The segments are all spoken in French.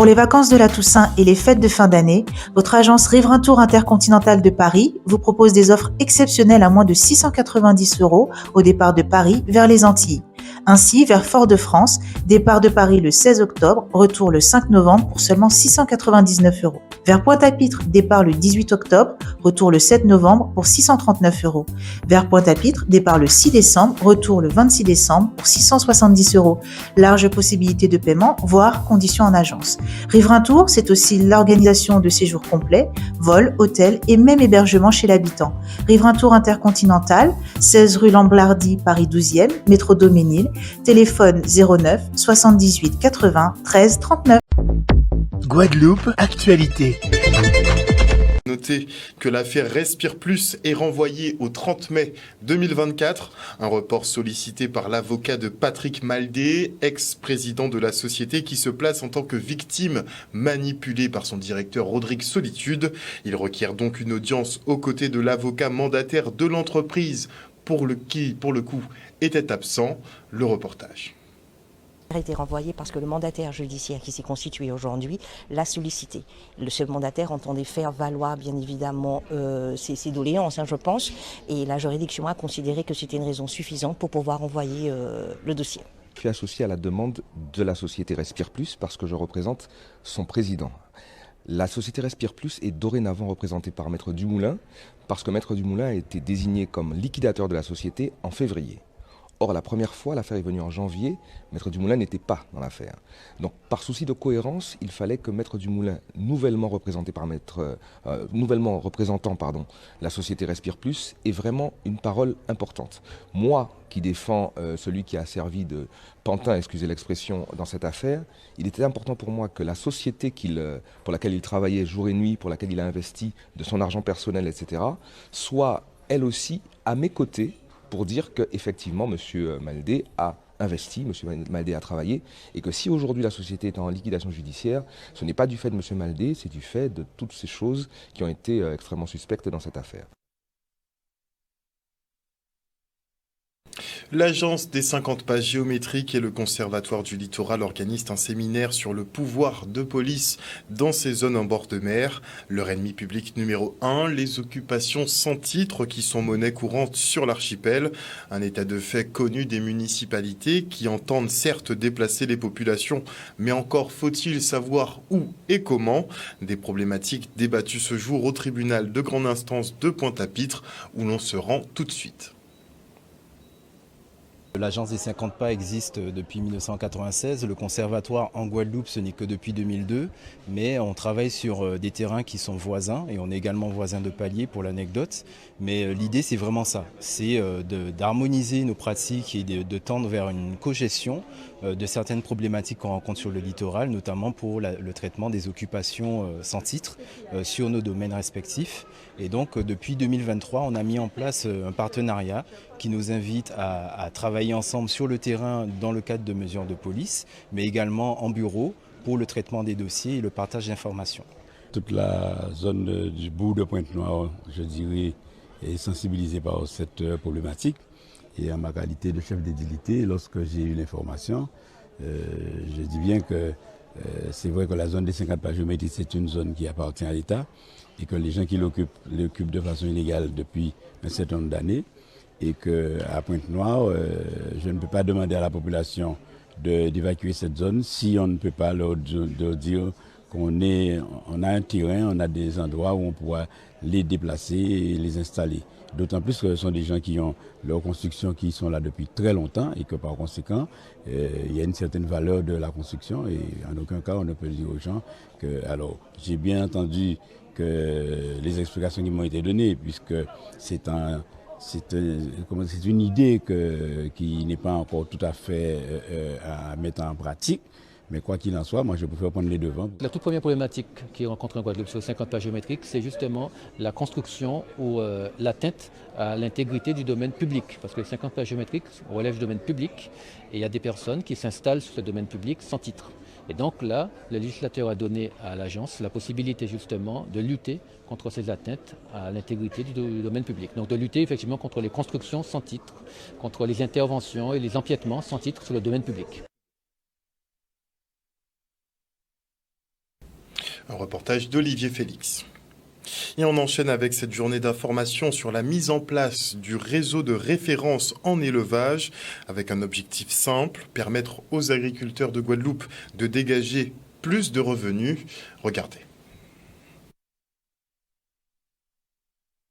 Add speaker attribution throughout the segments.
Speaker 1: Pour les vacances de la Toussaint et les fêtes de fin d'année, votre agence Riverain Tour Intercontinental de Paris vous propose des offres exceptionnelles à moins de 690 € au départ de Paris vers les Antilles. Ainsi, vers Fort-de-France, départ de Paris le 16 octobre, retour le 5 novembre pour seulement 699 €. Vers Pointe-à-Pitre, départ le 18 octobre, retour le 7 novembre pour 639 €. Vers Pointe-à-Pitre, départ le 6 décembre, retour le 26 décembre pour 670 €. Large possibilité de paiement, voire conditions en agence. Riverain Tour, c'est aussi l'organisation de séjours complets, vols, hôtels et même hébergement chez l'habitant. Riverain Tour Intercontinental, 16 rue Lamblardy, Paris 12e, métro Doménil, téléphone 09 78 80 13 39.
Speaker 2: Guadeloupe, actualité.
Speaker 3: Notez que l'affaire Respire Plus est renvoyée au 30 mai 2024. Un report sollicité par l'avocat de Patrick Maldé, ex-président de la société, qui se place en tant que victime manipulée par son directeur Rodrigue Solitude. Il requiert donc une audience aux côtés de l'avocat mandataire de l'entreprise qui, pour le coup, était absent. Le reportage
Speaker 4: A été renvoyé parce que le mandataire judiciaire qui s'est constitué aujourd'hui l'a sollicité. Ce mandataire entendait faire valoir bien évidemment ses doléances, je pense, et la juridiction a considéré que c'était une raison suffisante pour pouvoir envoyer le dossier.
Speaker 5: Je suis associé à la demande de la société Respire Plus parce que je représente son président. La société Respire Plus est dorénavant représentée par Maître Dumoulin parce que Maître Dumoulin a été désigné comme liquidateur de la société en février. Or, la première fois, l'affaire est venue en janvier, Maître Dumoulin n'était pas dans l'affaire. Donc, par souci de cohérence, il fallait que Maître Dumoulin, nouvellement représentant la société Respire Plus, ait vraiment une parole importante. Moi, qui défends celui qui a servi de pantin, excusez l'expression, dans cette affaire, il était important pour moi que la société pour laquelle il travaillait jour et nuit, pour laquelle il a investi de son argent personnel, etc., soit elle aussi à mes côtés, pour dire qu'effectivement, M. Maldé a investi, M. Maldé a travaillé, et que si aujourd'hui la société est en liquidation judiciaire, ce n'est pas du fait de M. Maldé, c'est du fait de toutes ces choses qui ont été extrêmement suspectes dans cette affaire.
Speaker 3: L'Agence des 50 pas géométriques et le Conservatoire du littoral organisent un séminaire sur le pouvoir de police dans ces zones en bord de mer. Leur ennemi public numéro 1, les occupations sans titre qui sont monnaie courante sur l'archipel. Un état de fait connu des municipalités qui entendent certes déplacer les populations, mais encore faut-il savoir où et comment. Des problématiques débattues ce jour au tribunal de grande instance de Pointe-à-Pitre où l'on se rend tout de suite.
Speaker 6: L'Agence des 50 pas existe depuis 1996. Le conservatoire en Guadeloupe, ce n'est que depuis 2002. Mais on travaille sur des terrains qui sont voisins et on est également voisins de palier pour l'anecdote. Mais l'idée, c'est vraiment ça. C'est d'harmoniser nos pratiques et de tendre vers une cogestion de certaines problématiques qu'on rencontre sur le littoral, notamment pour le traitement des occupations sans titre sur nos domaines respectifs. Et donc, depuis 2023, on a mis en place un partenariat qui nous invite à travailler ensemble sur le terrain dans le cadre de mesures de police, mais également en bureau pour le traitement des dossiers et le partage d'informations.
Speaker 7: Toute la zone du bout de Pointe-Noire, je dirais, est sensibilisée par cette problématique. Et en ma qualité de chef d'édilité, lorsque j'ai eu l'information, je dis bien que c'est vrai que la zone des 50 pas géométriques, c'est une zone qui appartient à l'État et que les gens qui l'occupent de façon illégale depuis un certain nombre d'années. Et qu'à Pointe-Noire, je ne peux pas demander à la population d'évacuer cette zone si on ne peut pas leur dire qu'on a un terrain, on a des endroits où on pourra les déplacer et les installer. D'autant plus que ce sont des gens qui ont leur construction qui sont là depuis très longtemps et que par conséquent, il y a une certaine valeur de la construction et en aucun cas on ne peut dire aux gens que... Alors, j'ai bien entendu que les explications qui m'ont été données puisque c'est une idée qui n'est pas encore tout à fait à mettre en pratique. Mais quoi qu'il en soit, moi je préfère prendre les devants.
Speaker 8: La toute première problématique qui est rencontrée en Guadeloupe sur les 50 pas géométriques, c'est justement la construction ou l'atteinte à l'intégrité du domaine public. Parce que les 50 pas géométriques relèvent du domaine public et il y a des personnes qui s'installent sur ce domaine public sans titre. Et donc là, le législateur a donné à l'agence la possibilité justement de lutter contre ces atteintes à l'intégrité du domaine public. Donc de lutter effectivement contre les constructions sans titre, contre les interventions et les empiètements sans titre sur le domaine public.
Speaker 3: Un reportage d'Olivier Félix. Et on enchaîne avec cette journée d'information sur la mise en place du réseau de référence en élevage avec un objectif simple, permettre aux agriculteurs de Guadeloupe de dégager plus de revenus. Regardez.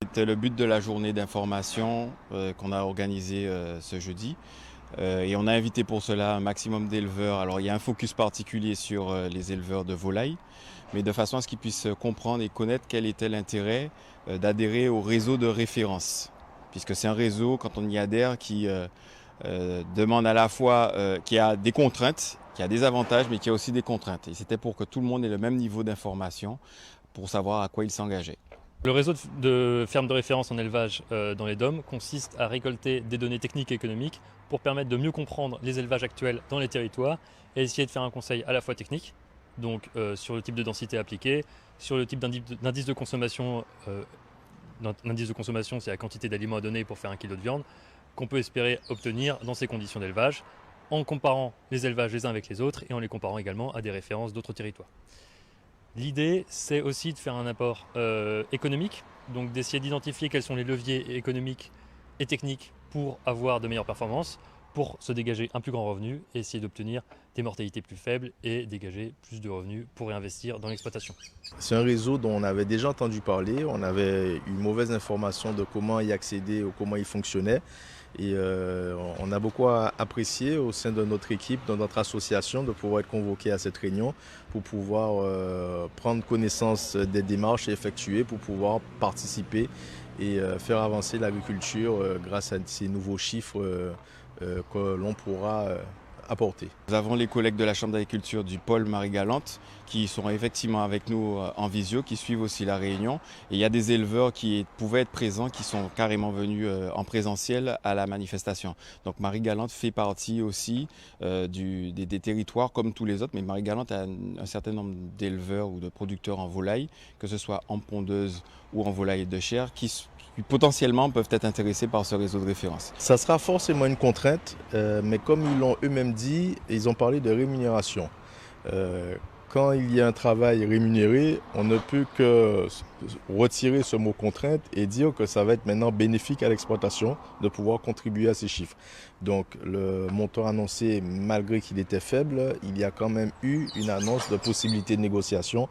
Speaker 9: C'était le but de la journée d'information qu'on a organisée ce jeudi. Et on a invité pour cela un maximum d'éleveurs. Alors il y a un focus particulier sur les éleveurs de volailles, mais de façon à ce qu'ils puissent comprendre et connaître quel était l'intérêt d'adhérer au réseau de référence. Puisque c'est un réseau, quand on y adhère, qui demande à la fois, qui a des contraintes, qui a des avantages, mais qui a aussi des contraintes. Et c'était pour que tout le monde ait le même niveau d'information pour savoir à quoi il s'engageait.
Speaker 10: Le réseau de fermes de référence en élevage dans les DOM consiste à récolter des données techniques et économiques pour permettre de mieux comprendre les élevages actuels dans les territoires et essayer de faire un conseil à la fois technique, donc sur le type de densité appliquée, sur le type d'indice de consommation. L'indice de consommation, c'est la quantité d'aliments à donner pour faire 1 kg de viande, qu'on peut espérer obtenir dans ces conditions d'élevage, en comparant les élevages les uns avec les autres et en les comparant également à des références d'autres territoires. L'idée, c'est aussi de faire un apport économique, donc d'essayer d'identifier quels sont les leviers économiques et techniques pour avoir de meilleures performances, pour se dégager un plus grand revenu et essayer d'obtenir des mortalités plus faibles et dégager plus de revenus pour réinvestir dans l'exploitation.
Speaker 11: C'est un réseau dont on avait déjà entendu parler, on avait une mauvaise information de comment y accéder ou comment il fonctionnait. Et on a beaucoup apprécié au sein de notre équipe, de notre association, de pouvoir être convoqué à cette réunion pour pouvoir prendre connaissance des démarches effectuées, pour pouvoir participer et faire avancer l'agriculture grâce à ces nouveaux chiffres que l'on pourra apporter.
Speaker 9: Nous avons les collègues de la Chambre d'agriculture du pôle Marie-Galante qui sont effectivement avec nous en visio, qui suivent aussi la réunion. Et il y a des éleveurs qui pouvaient être présents, qui sont carrément venus en présentiel à la manifestation. Donc Marie-Galante fait partie aussi des territoires comme tous les autres, mais Marie-Galante a un certain nombre d'éleveurs ou de producteurs en volaille, que ce soit en pondeuse ou en volaille de chair, qui potentiellement peuvent être intéressés par ce réseau de référence.
Speaker 11: Ça sera forcément une contrainte, mais comme ils l'ont eux-mêmes dit, ils ont parlé de rémunération. Quand il y a un travail rémunéré, on ne peut que retirer ce mot contrainte et dire que ça va être maintenant bénéfique à l'exploitation de pouvoir contribuer à ces chiffres. Donc le montant annoncé, malgré qu'il était faible, il y a quand même eu une annonce de possibilité de négociation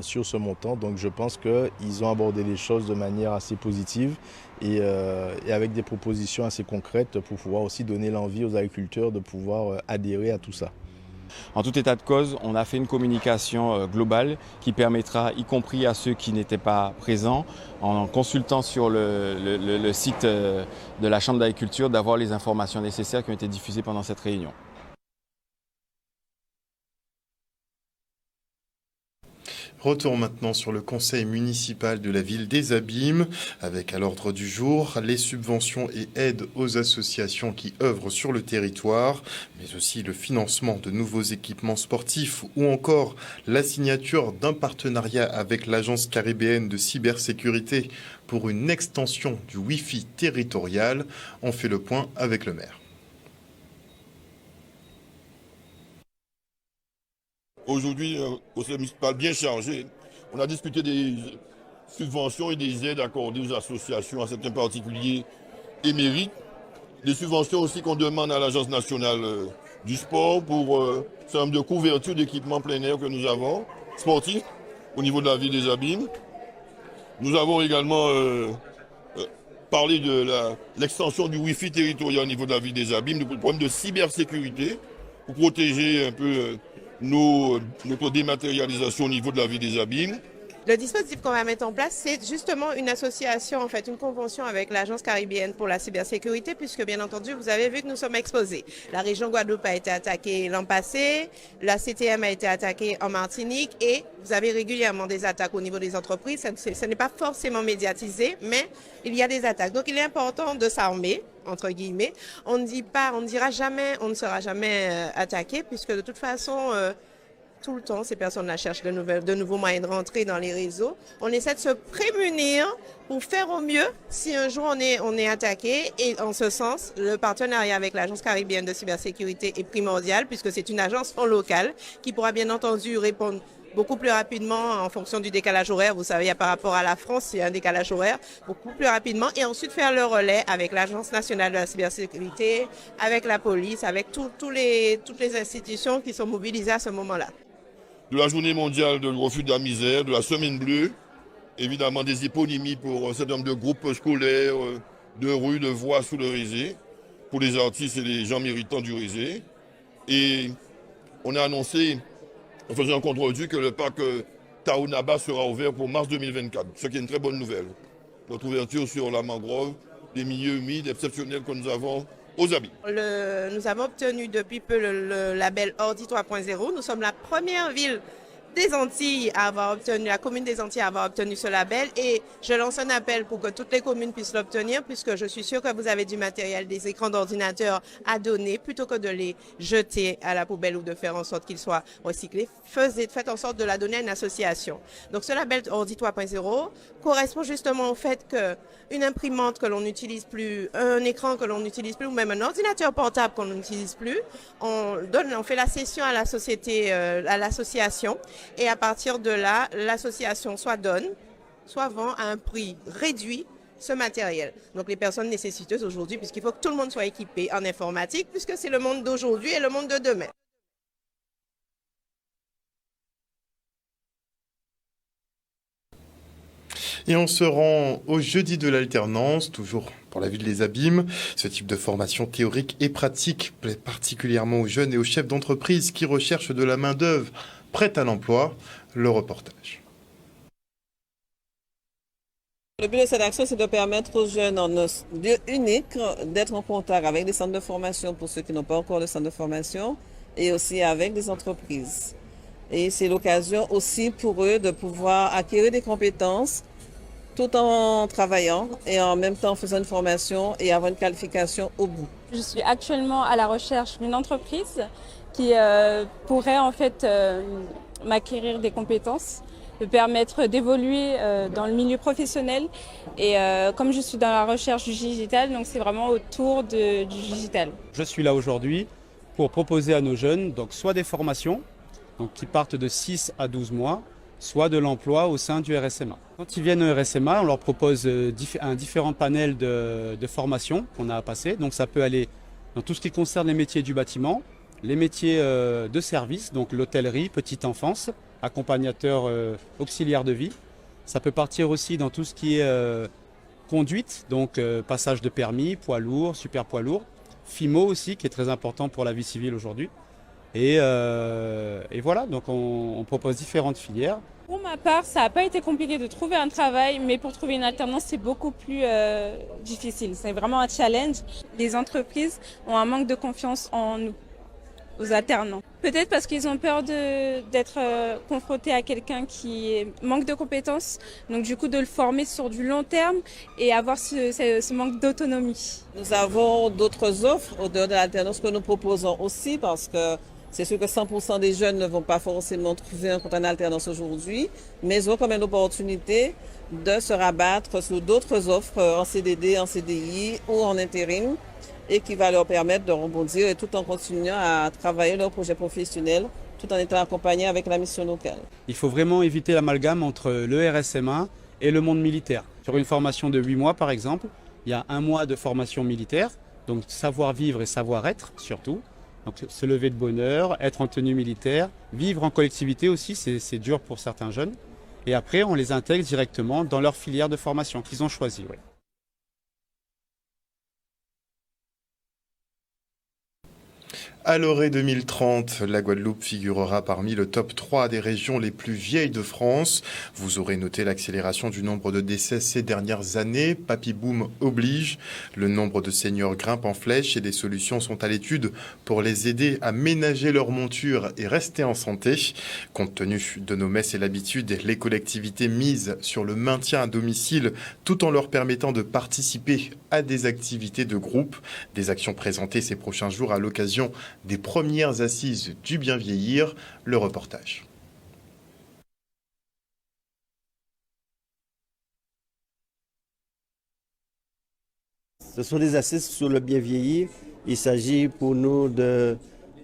Speaker 11: sur ce montant. Donc je pense qu'ils ont abordé les choses de manière assez positive et avec des propositions assez concrètes pour pouvoir aussi donner l'envie aux agriculteurs de pouvoir adhérer à tout ça.
Speaker 9: En tout état de cause, on a fait une communication globale qui permettra, y compris à ceux qui n'étaient pas présents, en consultant sur le site de la Chambre d'agriculture, d'avoir les informations nécessaires qui ont été diffusées pendant cette réunion.
Speaker 3: Retour maintenant sur le conseil municipal de la ville des Abîmes, avec à l'ordre du jour les subventions et aides aux associations qui œuvrent sur le territoire, mais aussi le financement de nouveaux équipements sportifs ou encore la signature d'un partenariat avec l'Agence caribéenne de cybersécurité pour une extension du Wi-Fi territorial. On fait le point avec le maire.
Speaker 12: Aujourd'hui, au conseil municipal bien chargé, on a discuté des subventions et des aides accordées aux associations, à certains particuliers émérites. Des subventions aussi qu'on demande à l'Agence nationale du sport pour un certain nombre de couvertures d'équipements plein air que nous avons, sportifs, au niveau de la ville des Abîmes. Nous avons également parlé de l'extension du Wi-Fi territorial au niveau de la ville des Abîmes, le problème de cybersécurité, pour protéger un peu notre dématérialisation au niveau de la ville des Abîmes.
Speaker 13: Le dispositif qu'on va mettre en place, c'est justement une association, en fait, une convention avec l'Agence caribéenne pour la cybersécurité, puisque bien entendu, vous avez vu que nous sommes exposés. La région Guadeloupe a été attaquée l'an passé, la CTM a été attaquée en Martinique et vous avez régulièrement des attaques au niveau des entreprises. Ce n'est pas forcément médiatisé, mais il y a des attaques. Donc il est important de s'armer, entre guillemets. On ne dira jamais, on ne sera jamais attaqué, puisque de toute façon, tout le temps, ces personnes-là cherchent de nouveaux moyens de rentrer dans les réseaux. On essaie de se prémunir pour faire au mieux si un jour on est attaqué. Et en ce sens, le partenariat avec l'Agence caribéenne de cybersécurité est primordial, puisque c'est une agence locale qui pourra bien entendu répondre beaucoup plus rapidement en fonction du décalage horaire. Vous savez, par rapport à la France, il y a un décalage horaire, beaucoup plus rapidement. Et ensuite faire le relais avec l'Agence nationale de la cybersécurité, avec la police, avec toutes les institutions qui sont mobilisées à ce moment-là.
Speaker 12: De la journée mondiale de refus de la misère, de la semaine bleue, évidemment des éponymies pour un certain nombre de groupes scolaires, de rues, de voies sous le Rézé, pour les artistes et les gens méritants du Rézé. Et on a annoncé, en faisant un compte rendu, que le parc Taounaba sera ouvert pour mars 2024, ce qui est une très bonne nouvelle. Notre ouverture sur la mangrove, des milieux humides exceptionnels que nous avons aux habits.
Speaker 13: Nous avons obtenu depuis peu le label Ordi 3.0. Nous sommes la première ville des Antilles à avoir obtenu, la commune des Antilles à avoir obtenu ce label, et je lance un appel pour que toutes les communes puissent l'obtenir, puisque je suis sûre que vous avez du matériel, des écrans d'ordinateur à donner, plutôt que de les jeter à la poubelle ou de faire en sorte qu'ils soient recyclés. Faites en sorte de la donner à une association. Donc ce label Ordi 3.0 correspond justement au fait qu'une imprimante que l'on n'utilise plus, un écran que l'on n'utilise plus, ou même un ordinateur portable qu'on n'utilise plus, on fait la cession à la société, à l'association. Et à partir de là, l'association soit donne, soit vend à un prix réduit ce matériel. Donc les personnes nécessiteuses aujourd'hui, puisqu'il faut que tout le monde soit équipé en informatique, puisque c'est le monde d'aujourd'hui et le monde de demain.
Speaker 3: Et on se rend au jeudi de l'alternance, toujours pour la ville des Abîmes. Ce type de formation théorique et pratique plaît particulièrement aux jeunes et aux chefs d'entreprise qui recherchent de la main-d'œuvre prête à l'emploi. Le reportage.
Speaker 14: Le but de cette action, c'est de permettre aux jeunes en un lieu unique d'être en contact avec des centres de formation pour ceux qui n'ont pas encore de centre de formation et aussi avec des entreprises. Et c'est l'occasion aussi pour eux de pouvoir acquérir des compétences tout en travaillant et en même temps en faisant une formation et avoir une qualification au bout.
Speaker 15: Je suis actuellement à la recherche d'une entreprise qui pourrait en fait m'acquérir des compétences, me permettre d'évoluer dans le milieu professionnel. Et comme je suis dans la recherche du digital, donc c'est vraiment autour du digital.
Speaker 16: Je suis là aujourd'hui pour proposer à nos jeunes donc soit des formations donc qui partent de 6 à 12 mois, soit de l'emploi au sein du RSMA. Quand ils viennent au RSMA, on leur propose un différent panel de formations qu'on a à passer. Donc ça peut aller dans tout ce qui concerne les métiers du bâtiment, les métiers de service, donc l'hôtellerie, petite enfance, accompagnateur auxiliaire de vie. Ça peut partir aussi dans tout ce qui est conduite, donc passage de permis, poids lourd, super poids lourd. FIMO aussi, qui est très important pour la vie civile aujourd'hui. Et voilà, donc on propose différentes filières.
Speaker 15: Pour ma part, ça n'a pas été compliqué de trouver un travail, mais pour trouver une alternance, c'est beaucoup plus difficile. C'est vraiment un challenge. Les entreprises ont un manque de confiance en nous, aux alternants. Peut-être parce qu'ils ont peur d'être confrontés à quelqu'un qui manque de compétences, donc du coup de le former sur du long terme et avoir ce manque d'autonomie.
Speaker 14: Nous avons d'autres offres au dehors de l'alternance que nous proposons aussi parce que c'est sûr que 100% des jeunes ne vont pas forcément trouver un contrat d'alternance aujourd'hui, mais ils ont quand même l'opportunité de se rabattre sur d'autres offres en CDD, en CDI ou en intérim et qui va leur permettre de rebondir et tout en continuant à travailler leur projet professionnel tout en étant accompagnés avec la mission locale.
Speaker 16: Il faut vraiment éviter l'amalgame entre le RSMA et le monde militaire. Sur une formation de 8 mois par exemple, il y a 1 mois de formation militaire, donc savoir-vivre et savoir-être surtout. Donc se lever de bonne heure, être en tenue militaire, vivre en collectivité aussi, c'est dur pour certains jeunes. Et après, on les intègre directement dans leur filière de formation qu'ils ont choisie. Oui.
Speaker 3: À l'orée 2030, la Guadeloupe figurera parmi le top 3 des régions les plus vieilles de France. Vous aurez noté l'accélération du nombre de décès ces dernières années. Papy Boom oblige. Le nombre de seniors grimpe en flèche et des solutions sont à l'étude pour les aider à ménager leur monture et rester en santé. Compte tenu de nos messes et l'habitude, les collectivités misent sur le maintien à domicile tout en leur permettant de participer à des activités de groupe. Des actions présentées ces prochains jours à l'occasion des premières assises du bien vieillir, le reportage.
Speaker 17: Ce sont des assises sur le bien vieillir. Il s'agit pour nous de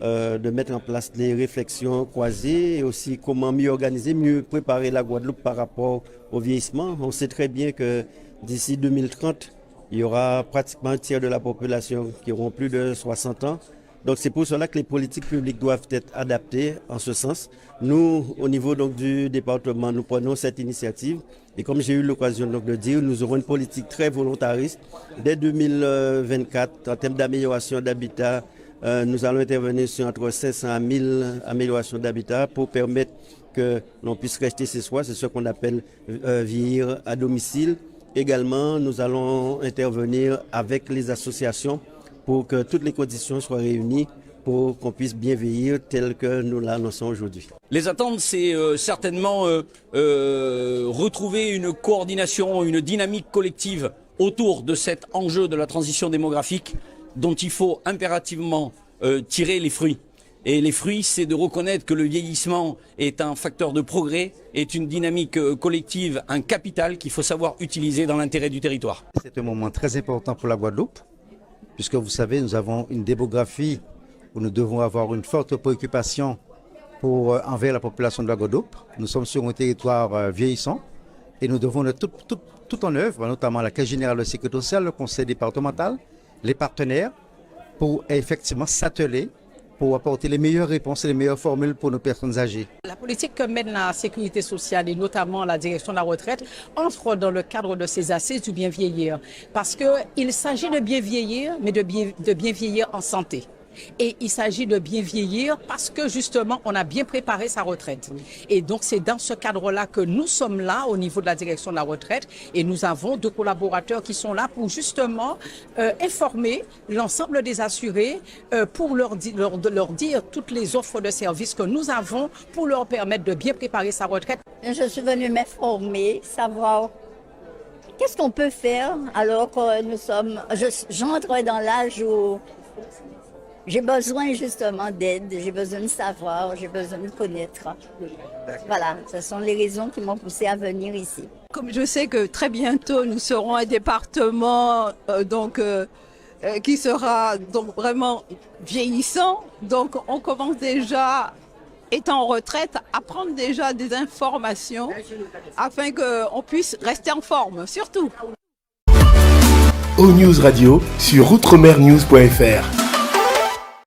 Speaker 17: de mettre en place des réflexions croisées et aussi comment mieux organiser, mieux préparer la Guadeloupe par rapport au vieillissement. On sait très bien que d'ici 2030, il y aura pratiquement un tiers de la population qui auront plus de 60 ans. Donc c'est pour cela que les politiques publiques doivent être adaptées en ce sens. Nous, au niveau donc du département, nous prenons cette initiative. Et comme j'ai eu l'occasion donc de dire, nous aurons une politique très volontariste. Dès 2024, en termes d'amélioration d'habitat, nous allons intervenir sur entre 500 à 1000 améliorations d'habitat pour permettre que l'on puisse rester chez soi. C'est ce qu'on appelle vieillir à domicile. Également, nous allons intervenir avec les associations pour que toutes les conditions soient réunies pour qu'on puisse bien vieillir tel que nous l'annonçons aujourd'hui.
Speaker 18: Les attentes, c'est certainement retrouver une coordination, une dynamique collective autour de cet enjeu de la transition démographique dont il faut impérativement tirer les fruits. Et les fruits, c'est de reconnaître que le vieillissement est un facteur de progrès, est une dynamique collective, un capital qu'il faut savoir utiliser dans l'intérêt du territoire.
Speaker 19: C'est un moment très important pour la Guadeloupe, puisque vous savez, nous avons une démographie où nous devons avoir une forte préoccupation envers la population de la Guadeloupe. Nous sommes sur un territoire vieillissant et nous devons mettre tout en œuvre, notamment la Caisse générale de sécurité sociale, le conseil départemental, les partenaires, pour effectivement s'atteler pour apporter les meilleures réponses et les meilleures formules pour nos personnes âgées.
Speaker 20: La politique que mène la sécurité sociale et notamment la direction de la retraite entre dans le cadre de ces assises du bien vieillir. Parce qu'il s'agit de bien vieillir, mais de bien vieillir en santé. Et il s'agit de bien vieillir parce que justement on a bien préparé sa retraite. Et donc c'est dans ce cadre-là que nous sommes là au niveau de la direction de la retraite et nous avons 2 collaborateurs qui sont là pour justement informer l'ensemble des assurés pour leur dire toutes les offres de services que nous avons pour leur permettre de bien préparer sa retraite.
Speaker 21: Je suis venue m'informer, savoir qu'est-ce qu'on peut faire alors que j'entre dans l'âge où j'ai besoin justement d'aide, j'ai besoin de savoir, j'ai besoin de connaître. Voilà, ce sont les raisons qui m'ont poussé à venir ici.
Speaker 22: Comme je sais que très bientôt nous serons un département qui sera donc vraiment vieillissant, donc on commence déjà, étant en retraite, à prendre déjà des informations afin qu'on puisse rester en forme, surtout.
Speaker 2: O-News Radio sur outremernews.fr.